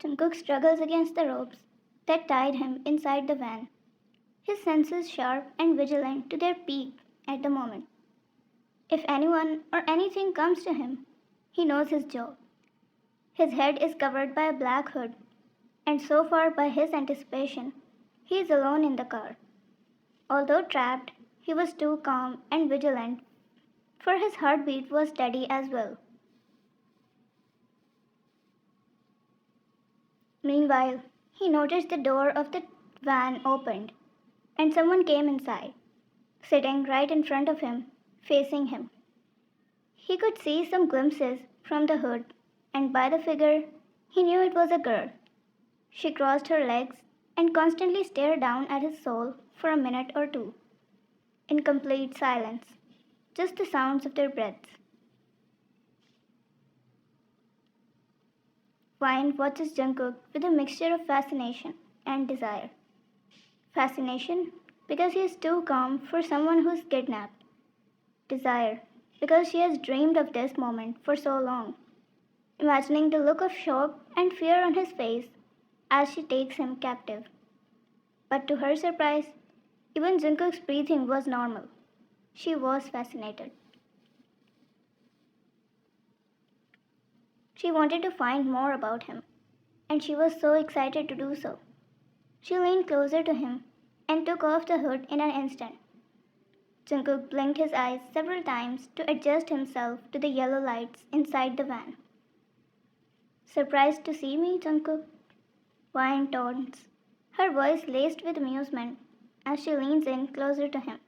Jungkook struggles against the ropes that tied him inside the van, his senses sharp and vigilant to their peak at the moment. If anyone or anything comes to him, he knows his job. His head is covered by a black hood, and so far by his anticipation, he is alone in the car. Although trapped, he was too calm and vigilant, for his heartbeat was steady as well. Meanwhile, he noticed the door of the van opened, and someone came inside, sitting right in front of him, facing him. He could see some glimpses from the hood, and by the figure, he knew it was a girl. She crossed her legs and constantly stared down at his soul for a minute or two, in complete silence, just the sounds of their breaths. Vine watches Jungkook with a mixture of fascination and desire. Fascination because he is too calm for someone who's kidnapped. Desire because she has dreamed of this moment for so long, imagining the look of shock and fear on his face as she takes him captive. But to her surprise, even Jungkook's breathing was normal. She was fascinated. She wanted to find more about him, and she was so excited to do so. She leaned closer to him and took off the hood in an instant. Jungkook blinked his eyes several times to adjust himself to the yellow lights inside the van. Surprised to see me, Jungkook? Vine taunts, her voice laced with amusement as she leans in closer to him.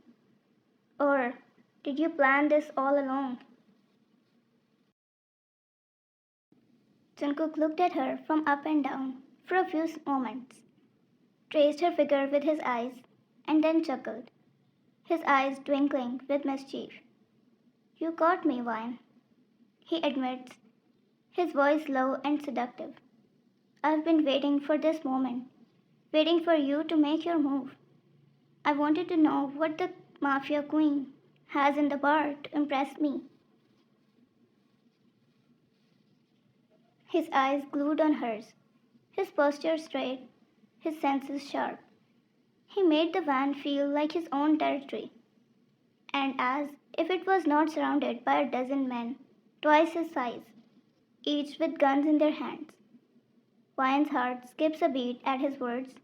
Or did you plan this all along? Jungkook looked at her from up and down for a few moments, traced her figure with his eyes, and then chuckled, his eyes twinkling with mischief. You caught me, Vine, he admits, his voice low and seductive. I've been waiting for this moment, waiting for you to make your move. I wanted to know what the Mafia Queen has in the bar to impress me. His eyes glued on hers, his posture straight, his senses sharp. He made the van feel like his own territory, and as if it was not surrounded by a dozen men twice his size, each with guns in their hands. Vine's heart skips a beat at his words,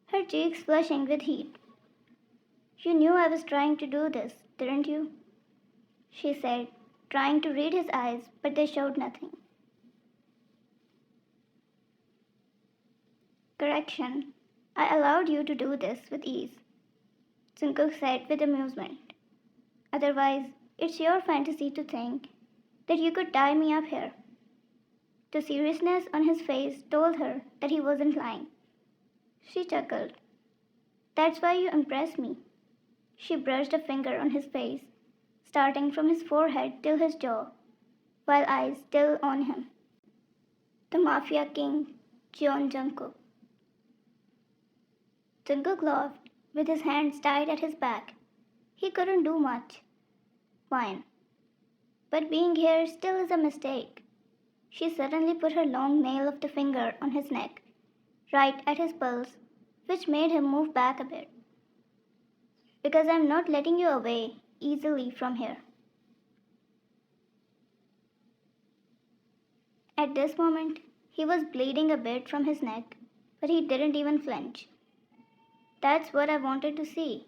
her cheeks flushing with heat. You knew I was trying to do this, didn't you? She said, trying to read his eyes, but they showed nothing. Correction. I allowed you to do this with ease, Jungkook said with amusement. Otherwise, it's your fantasy to think that you could tie me up here. The seriousness on his face told her that he wasn't lying. She chuckled. That's why you impress me. She brushed a finger on his face, starting from his forehead till his jaw, while eyes still on him. The Mafia King, Jungkook. Jungkook laughed, with his hands tied at his back. He couldn't do much. Fine. But being here still is a mistake. She suddenly put her long nail of the finger on his neck, right at his pulse, which made him move back a bit. Because I'm not letting you away easily from here. At this moment, he was bleeding a bit from his neck, but he didn't even flinch. That's what I wanted to see.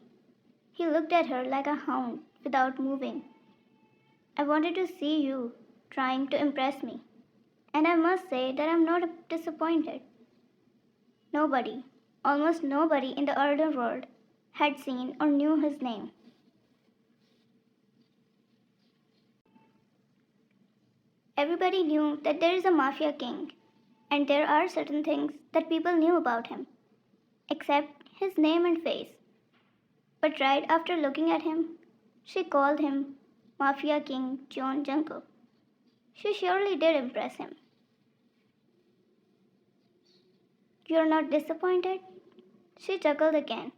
He looked at her like a hound without moving. I wanted to see you trying to impress me. And I must say that I'm not disappointed. Nobody, almost nobody in the urban world had seen or knew his name. Everybody knew that there is a Mafia King, and there are certain things that people knew about him, except his name and face. But right after looking at him, she called him Mafia King Jungkook. She surely did impress him. You're not disappointed? She chuckled again,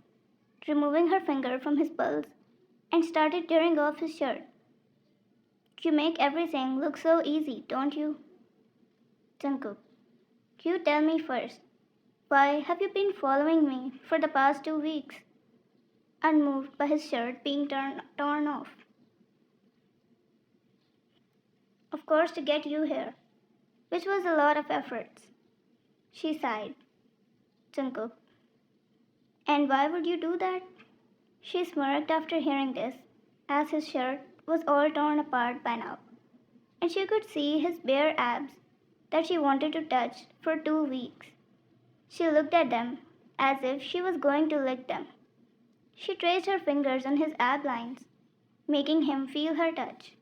removing her finger from his pulse, and started tearing off his shirt. You make everything look so easy, don't you? Jungkook. You tell me first. Why have you been following me for the past 2 weeks? Unmoved by his shirt being torn off. Of course, to get you here, which was a lot of efforts. She sighed. Jungkook. And why would you do that? She smirked after hearing this, as his shirt was all torn apart by now, and she could see his bare abs that she wanted to touch for 2 weeks. She looked at them as if she was going to lick them. She traced her fingers on his ab lines, making him feel her touch.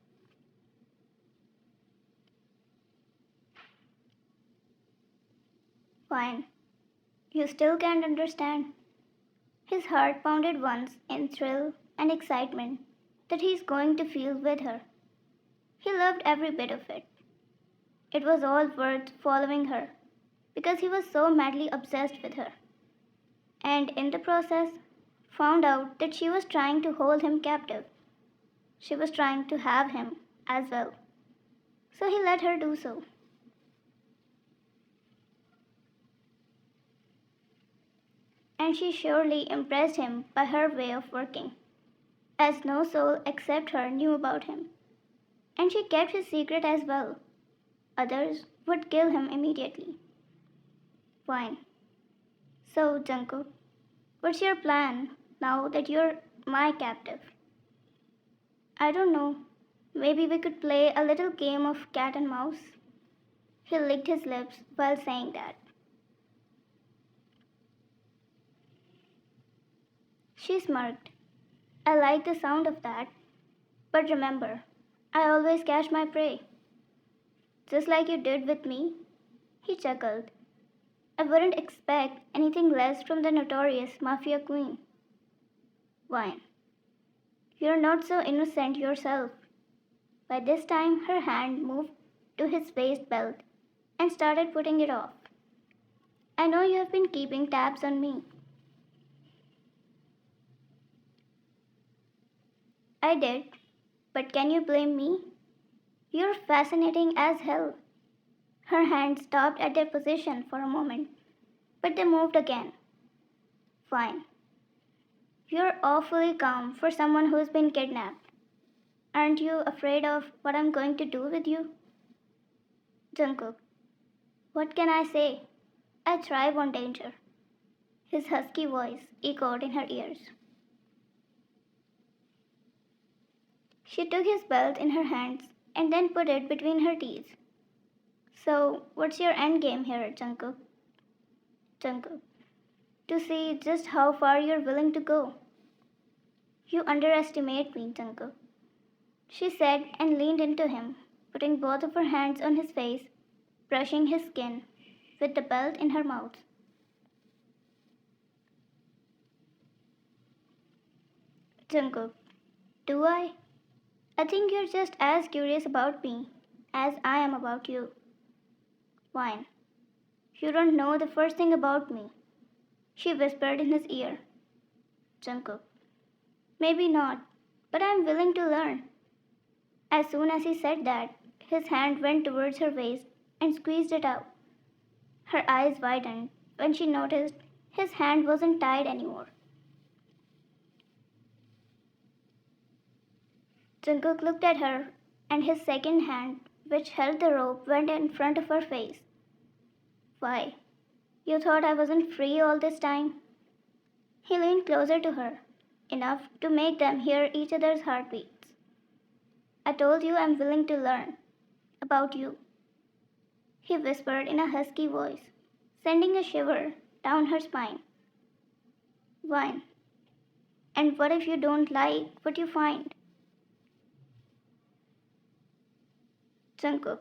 Fine. You still can't understand. His heart pounded once in thrill and excitement that he's going to feel with her. He loved every bit of it. It was all worth following her because he was so madly obsessed with her. And in the process, found out that she was trying to hold him captive. She was trying to have him as well. So he let her do so. And she surely impressed him by her way of working, as no soul except her knew about him. And she kept his secret as well. Others would kill him immediately. Fine. So, Jungkook, what's your plan now that you're my captive? I don't know. Maybe we could play a little game of cat and mouse? He licked his lips while saying that. She smirked. I like the sound of that. But remember, I always catch my prey. Just like you did with me. He chuckled. I wouldn't expect anything less from the notorious Mafia Queen. Wine. You're not so innocent yourself. By this time, her hand moved to his waist belt and started putting it off. I know you have been keeping tabs on me. I did, but can you blame me? You're fascinating as hell. Her hands stopped at their position for a moment, but they moved again. Fine. You're awfully calm for someone who's been kidnapped. Aren't you afraid of what I'm going to do with you? Jungkook. What can I say? I thrive on danger. His husky voice echoed in her ears. She took his belt in her hands and then put it between her teeth. So, what's your endgame here, Jungkook? Jungkook. To see just how far you're willing to go. You underestimate me, Jungkook, she said and leaned into him, putting both of her hands on his face, brushing his skin, with the belt in her mouth. Jungkook. Do I? I think you're just as curious about me as I am about you. Wine. You don't know the first thing about me, she whispered in his ear. Jungkook. Maybe not, but I'm willing to learn. As soon as he said that, his hand went towards her waist and squeezed it out. Her eyes widened when she noticed his hand wasn't tied anymore. Jungkook looked at her, and his second hand, which held the rope, went in front of her face. Why, you thought I wasn't free all this time? He leaned closer to her, enough to make them hear each other's heartbeats. I told you I'm willing to learn about you, he whispered in a husky voice, sending a shiver down her spine. Wine. And what if you don't like what you find? Jungkook.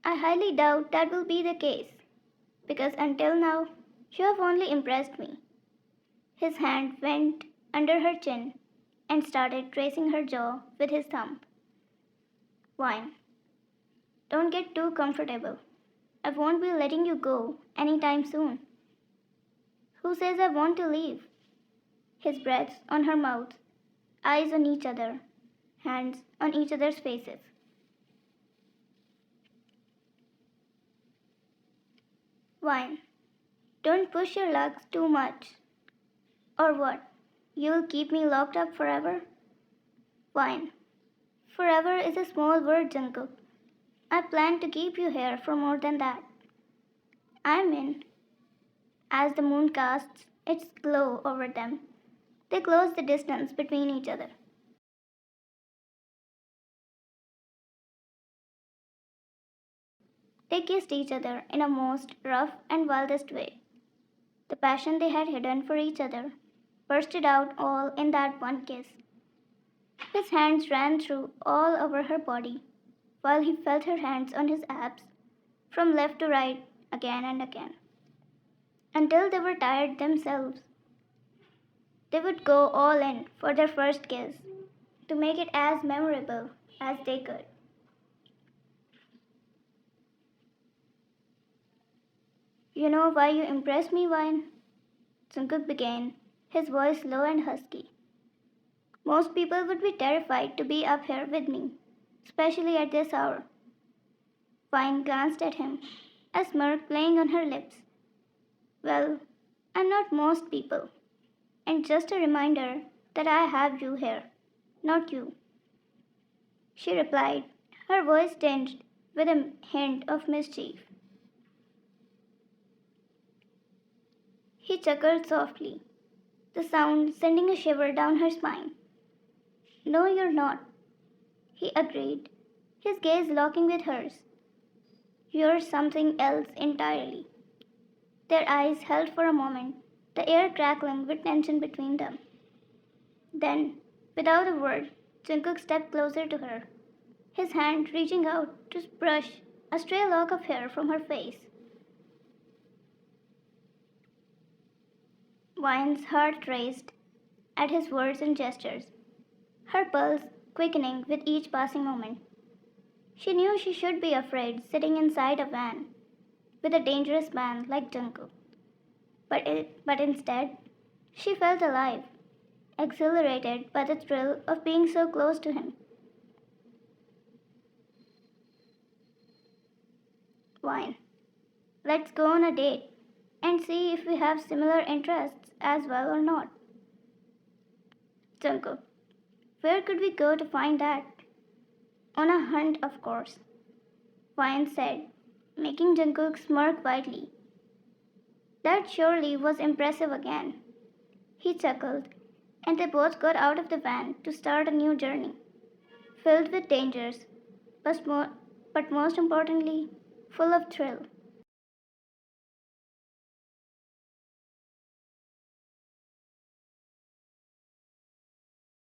I highly doubt that will be the case, because until now, you have only impressed me. His hand went under her chin and started tracing her jaw with his thumb. Wine. Don't get too comfortable. I won't be letting you go anytime soon. Who says I want to leave? His breath on her mouth, eyes on each other, hands on each other's faces. Wine. Don't push your luck too much. Or what? You'll keep me locked up forever? Wine. Forever is a small word, Jungkook. I plan to keep you here for more than that. I'm in. As the moon casts its glow over them, they close the distance between each other. They kissed each other in a most rough and wildest way. The passion they had hidden for each other bursted out all in that one kiss. His hands ran through all over her body, while he felt her hands on his abs, from left to right, again and again, until they were tired themselves. They would go all in for their first kiss to make it as memorable as they could. You know why you impress me, Vine? Jungkook began, his voice low and husky. Most people would be terrified to be up here with me, especially at this hour. Vine glanced at him, a smirk playing on her lips. Well, I'm not most people, and just a reminder that I have you here, not you. She replied, her voice tinged with a hint of mischief. He chuckled softly, the sound sending a shiver down her spine. No, you're not, he agreed, his gaze locking with hers. You're something else entirely. Their eyes held for a moment, the air crackling with tension between them. Then, without a word, Jungkook stepped closer to her, his hand reaching out to brush a stray lock of hair from her face. Vine's heart raced at his words and gestures, her pulse quickening with each passing moment. She knew she should be afraid sitting inside a van with a dangerous man like Jungkook. But instead, she felt alive, exhilarated by the thrill of being so close to him. Wine. Let's go on a date and see if we have similar interests as well or not. Jungkook. Where could we go to find that? On a hunt, of course, Wine said, making Jungkook smirk widely. That surely was impressive again. He chuckled, and they both got out of the van to start a new journey, filled with dangers, but most importantly, full of thrill.